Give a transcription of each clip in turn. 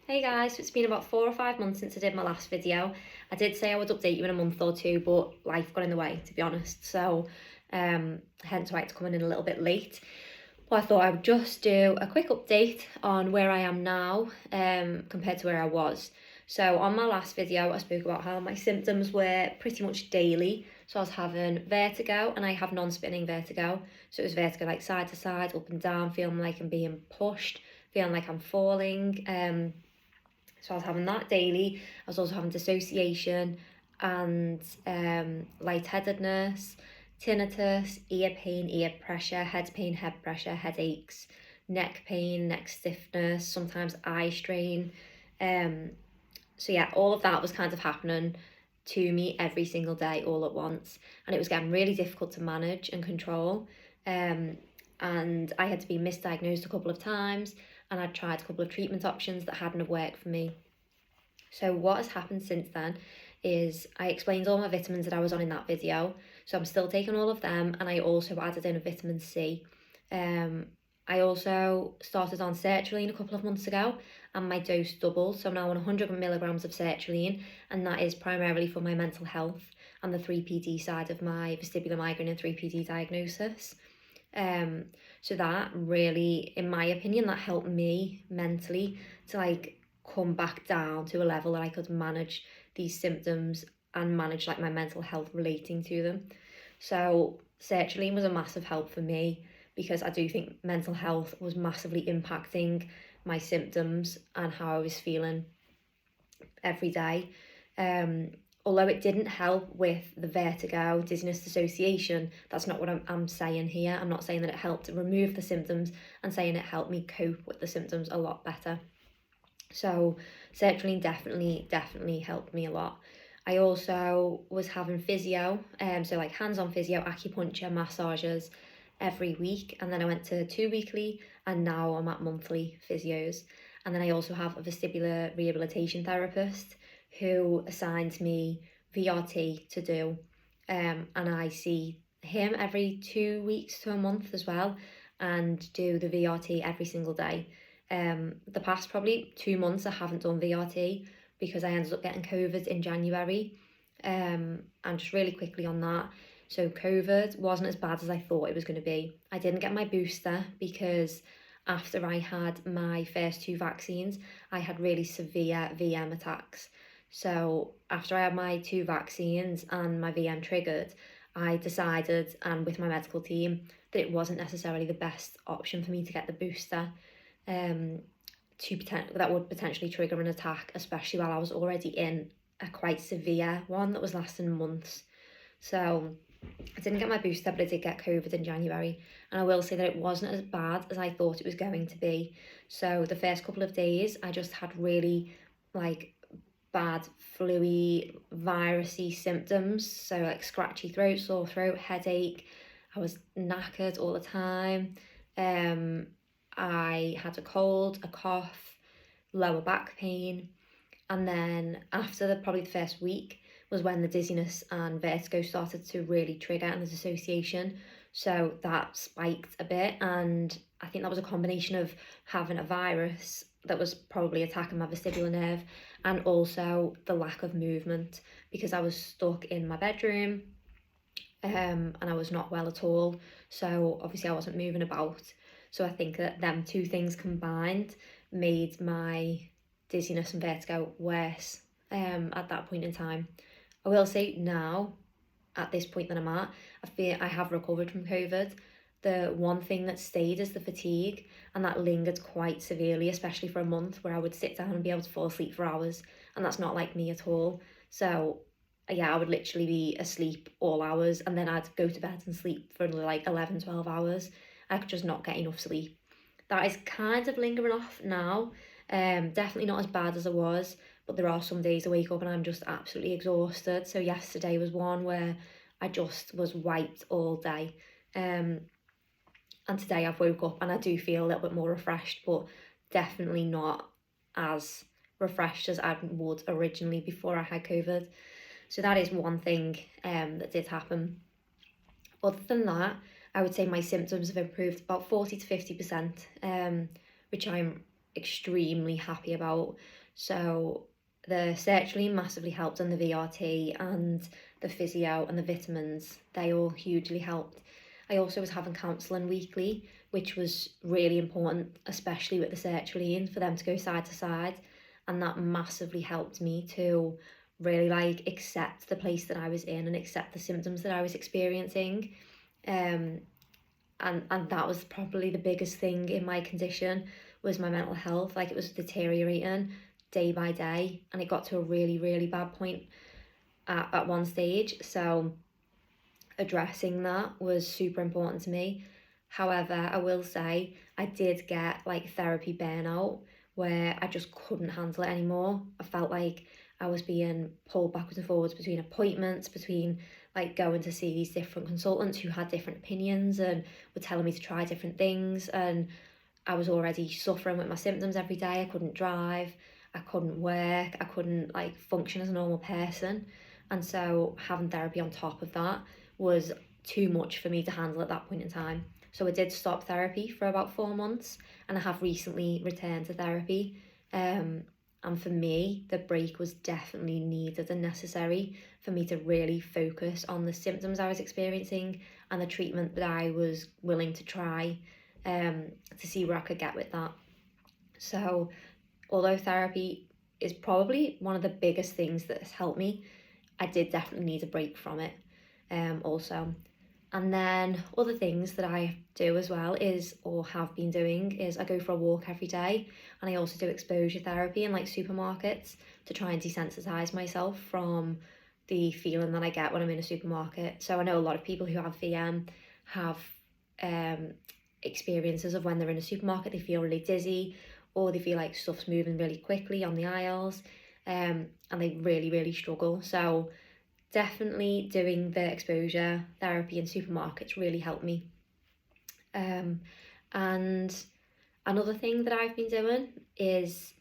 Hey guys, so it's been about 4 or 5 months since I did my last video. I did say I would update you in a month or two, but life got in the way, to be honest. So, hence why it's coming in a little bit late. But I thought I would just do a quick update on where I am now, compared to where I was. So on my last video, I spoke about how my symptoms were pretty much daily. So I was having vertigo, and I have non-spinning vertigo. So it was vertigo like side to side, up and down, feeling like I'm being pushed, feeling like I'm falling. So I was having that daily. I was also having dissociation and lightheadedness, tinnitus, ear pain, ear pressure, head pain, head pressure, headaches, neck pain, neck stiffness, sometimes eye strain. So yeah, all of that was kind of happening to me every single day all at once. And it was getting really difficult to manage and control. And I had to be misdiagnosed a couple of times, and I'd tried a couple of treatment options that hadn't worked for me. So what has happened since then is I explained all my vitamins that I was on in that video. So I'm still taking all of them, and I also added in a vitamin C. I also started on sertraline a couple of months ago, and my dose doubled. So I'm now on 100 milligrams of sertraline, and that is primarily for my mental health and the 3PD side of my vestibular migraine and 3PD diagnosis. So that really, in my opinion, that helped me mentally to come back down to a level that I could manage these symptoms and manage my mental health relating to them. So sertraline was a massive help for me, because I do think mental health was massively impacting my symptoms and how I was feeling every day. Although it didn't help with the vertigo, dizziness, dissociation, that's not what I'm saying here. I'm not saying that it helped remove the symptoms. I'm saying it helped me cope with the symptoms a lot better. So sertraline definitely helped me a lot. I also was having physio, so hands-on physio, acupuncture, massages every week, and then I went to 2 weekly, and now I'm at monthly physios. And then I also have a vestibular rehabilitation therapist who assigned me VRT to do, and I see him every 2 weeks to a month as well, and do the VRT every single day. The past probably 2 months I haven't done VRT because I ended up getting COVID in January. And just really quickly on that, so COVID wasn't as bad as I thought it was going to be. I didn't get my booster because after I had my first 2 vaccines, I had really severe VM attacks. So after I had my 2 vaccines and my VM triggered, I decided, and with my medical team, that it wasn't necessarily the best option for me to get the booster. That would potentially trigger an attack, especially while I was already in a quite severe one that was lasting months. So I didn't get my booster, but I did get COVID in January, and I will say that it wasn't as bad as I thought it was going to be. So the first couple of days I just had really bad flu-y, virusy symptoms, so scratchy throat, sore throat, headache. I was knackered all the time. I had a cold, a cough, lower back pain, and then after probably the first week was when the dizziness and vertigo started to really trigger, and the dissociation. So that spiked a bit, and I think that was a combination of having a virus that was probably attacking my vestibular nerve, and also the lack of movement, because I was stuck in my bedroom, and I was not well at all. So obviously I wasn't moving about. So I think that them two things combined made my dizziness and vertigo worse at that point in time. I will say now, at this point that I'm at, I feel I have recovered from COVID. The one thing that stayed is the fatigue, and that lingered quite severely, especially for a month, where I would sit down and be able to fall asleep for hours, and that's not like me at all. So yeah, I would literally be asleep all hours, and then I'd go to bed and sleep for 11, 12 hours. I could just not get enough sleep. That is kind of lingering off now. Definitely not as bad as it was, but there are some days I wake up and I'm just absolutely exhausted. So yesterday was one where I just was wiped all day. And today I've woke up and I do feel a little bit more refreshed, but definitely not as refreshed as I would originally before I had COVID. So that is one thing that did happen. Other than that, I would say my symptoms have improved about 40 to 50%, which I'm extremely happy about. So the sertraline massively helped, and the VRT and the physio and the vitamins, they all hugely helped. I also was having counselling weekly, which was really important, especially with the sertraline, for them to go side to side, and that massively helped me to really like accept the place that I was in and accept the symptoms that I was experiencing. um and that was probably the biggest thing in my condition, was my mental health. Like, it was deteriorating day by day, and it got to a really, really bad point at one stage. So addressing that was super important to me. However, I will say I did get like therapy burnout, where I just couldn't handle it anymore. I felt like I was being pulled backwards and forwards between appointments, between like going to see these different consultants who had different opinions and were telling me to try different things. And I was already suffering with my symptoms every day. I couldn't drive, I couldn't work, I couldn't like function as a normal person. And so having therapy on top of that was too much for me to handle at that point in time. So I did stop therapy for about 4 months, and I have recently returned to therapy. And for me, the break was definitely needed and necessary for me to really focus on the symptoms I was experiencing and the treatment that I was willing to try, to see where I could get with that. So although therapy is probably one of the biggest things that has helped me, I did definitely need a break from it, also. And then other things that I do as well is, or have been doing, is I go for a walk every day, and I also do exposure therapy in like supermarkets to try and desensitize myself from the feeling that I get when I'm in a supermarket. So I know a lot of people who have VM have experiences of when they're in a supermarket, they feel really dizzy, or they feel like stuff's moving really quickly on the aisles, and they really, really struggle. So definitely doing the exposure therapy in supermarkets really helped me. And another thing that I've been doing is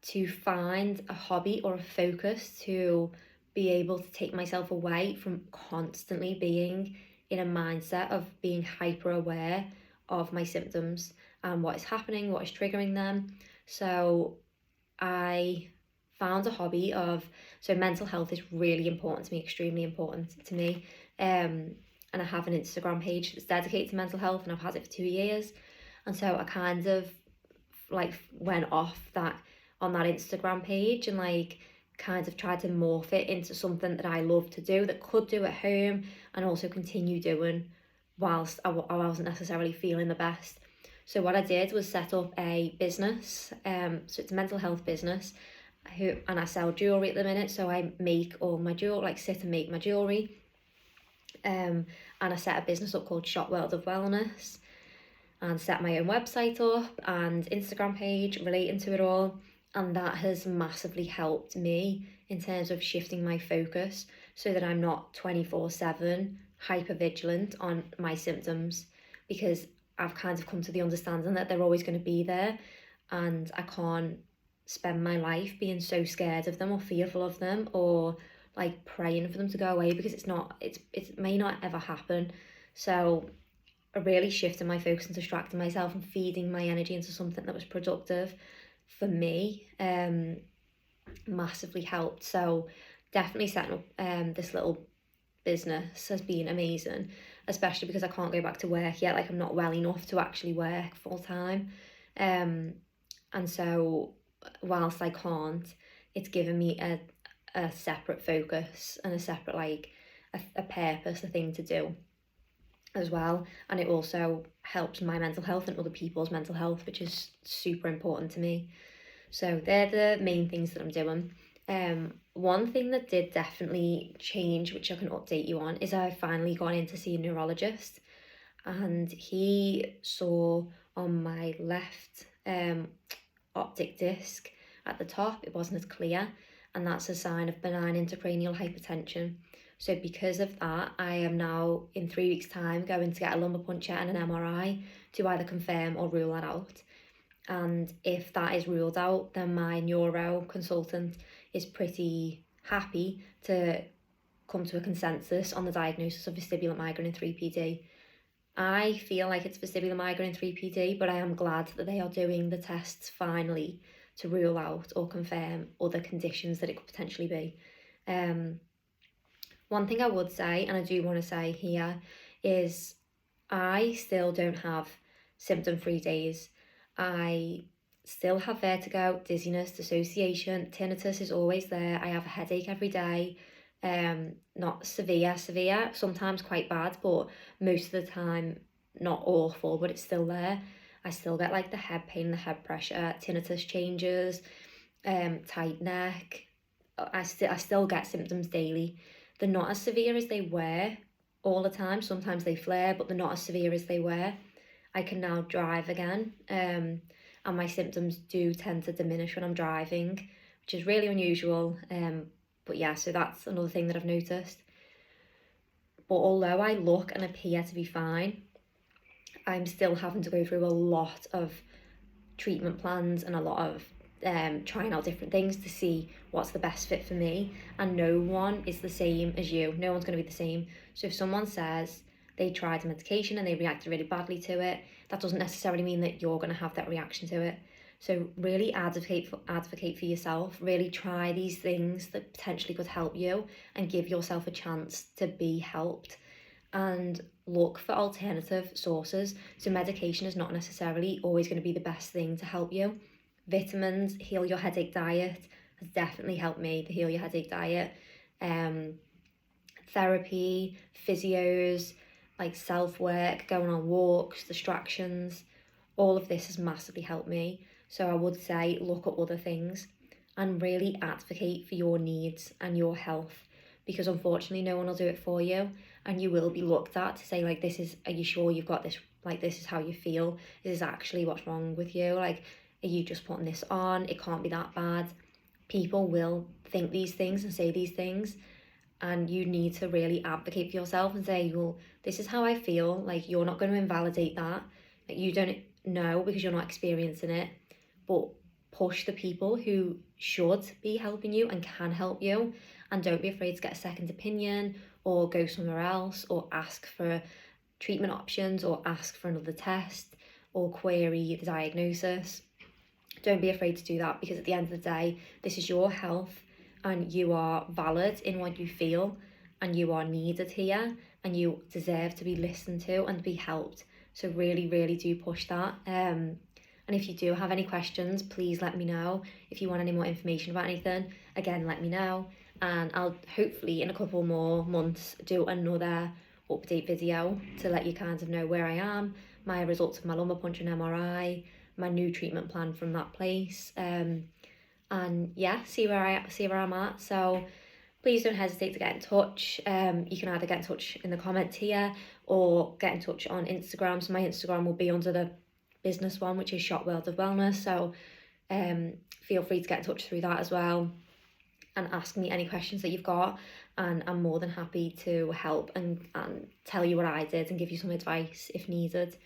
to find a hobby or a focus to be able to take myself away from constantly being in a mindset of being hyper aware of my symptoms and what is happening, what is triggering them. So I found a hobby of, so mental health is really important to me, extremely important to me. And I have an Instagram page that's dedicated to mental health, and I've had it for 2 years. And so I kind of like went off that on that Instagram page, and like kind of tried to morph it into something that I love to do, that could do at home and also continue doing whilst I wasn't necessarily feeling the best. So what I did was set up a business. So it's a mental health business, and I sell jewelry at the minute. So I make all my jewelry, like sit and make my jewelry. And I set a business up called Shop World of Wellness, and set my own website up and Instagram page relating to it all. And that has massively helped me in terms of shifting my focus so that I'm not 24/7 hyper vigilant on my symptoms, because I've kind of come to the understanding that they're always going to be there, and I can't spend my life being so scared of them or fearful of them, or like praying for them to go away, because it may not ever happen. So I really shifted my focus and distracting myself and feeding my energy into something that was productive for me, massively helped. So definitely setting up this little business has been amazing, especially because I can't go back to work yet. Like, I'm not well enough to actually work full time, and so whilst I can't, it's given me a separate focus and a separate like a purpose, a thing to do as well. And it also helps my mental health and other people's mental health, which is super important to me. So they're the main things that I'm doing. One thing that did definitely change, which I can update you on, is I finally gone in to see a neurologist, and he saw on my left optic disc at the top, it wasn't as clear, and that's a sign of benign intracranial hypertension. So because of that, I am now in 3 weeks' time going to get a lumbar puncture and an MRI to either confirm or rule that out. And if that is ruled out, then my neuro consultant is pretty happy to come to a consensus on the diagnosis of vestibular migraine and 3PD. I feel like it's vestibular migraine 3PD, but I am glad that they are doing the tests finally to rule out or confirm other conditions that it could potentially be. One thing I would say, and I do want to say here, is I still don't have symptom-free days. I still have vertigo, dizziness, dissociation, tinnitus is always there. I have a headache every day. Not severe, sometimes quite bad, but most of the time not awful, but it's still there. I still get like the head pain, the head pressure, tinnitus changes, tight neck. I still get symptoms daily. They're not as severe as they were all the time. Sometimes they flare, but they're not as severe as they were. I can now drive again, and my symptoms do tend to diminish when I'm driving, which is really unusual. But yeah, so that's another thing that I've noticed. But although I look and appear to be fine, I'm still having to go through a lot of treatment plans and a lot of trying out different things to see what's the best fit for me, and no one is the same as you. No one's going to be the same. So if someone says they tried a medication and they reacted really badly to it, that doesn't necessarily mean that you're going to have that reaction to it. So really advocate for yourself. Really try these things that potentially could help you and give yourself a chance to be helped, and look for alternative sources. So medication is not necessarily always going to be the best thing to help you. Vitamins, Heal Your Headache diet has definitely helped me, the Heal Your Headache diet. Therapy, physios, like self-work, going on walks, distractions, all of this has massively helped me. So I would say look at other things and really advocate for your needs and your health, because unfortunately no one will do it for you, and you will be looked at to say like, this is, are you sure you've got this? Like, this is how you feel. This is actually what's wrong with you. Like, are you just putting this on? It can't be that bad. People will think these things and say these things, and you need to really advocate for yourself and say, well, this is how I feel. Like, you're not going to invalidate that. Like, you don't know because you're not experiencing it, but push the people who should be helping you and can help you, and don't be afraid to get a second opinion or go somewhere else or ask for treatment options or ask for another test or query the diagnosis. Don't be afraid to do that, because at the end of the day, this is your health and you are valid in what you feel, and you are needed here, and you deserve to be listened to and be helped. So really, really do push that. And if you do have any questions, please let me know. If you want any more information about anything, again, let me know. And I'll hopefully in a couple more months do another update video to let you kind of know where I am, my results of my lumbar puncture and MRI, my new treatment plan from that place, and yeah, see where I'm at. So please don't hesitate to get in touch. You can either get in touch in the comments here or get in touch on Instagram. So my Instagram will be under the business one, which is Shop World of Wellness. So feel free to get in touch through that as well and ask me any questions that you've got, and I'm more than happy to help and tell you what I did and give you some advice if needed.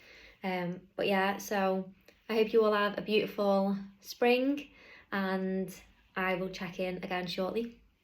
But yeah, so I hope you all have a beautiful spring, and I will check in again shortly.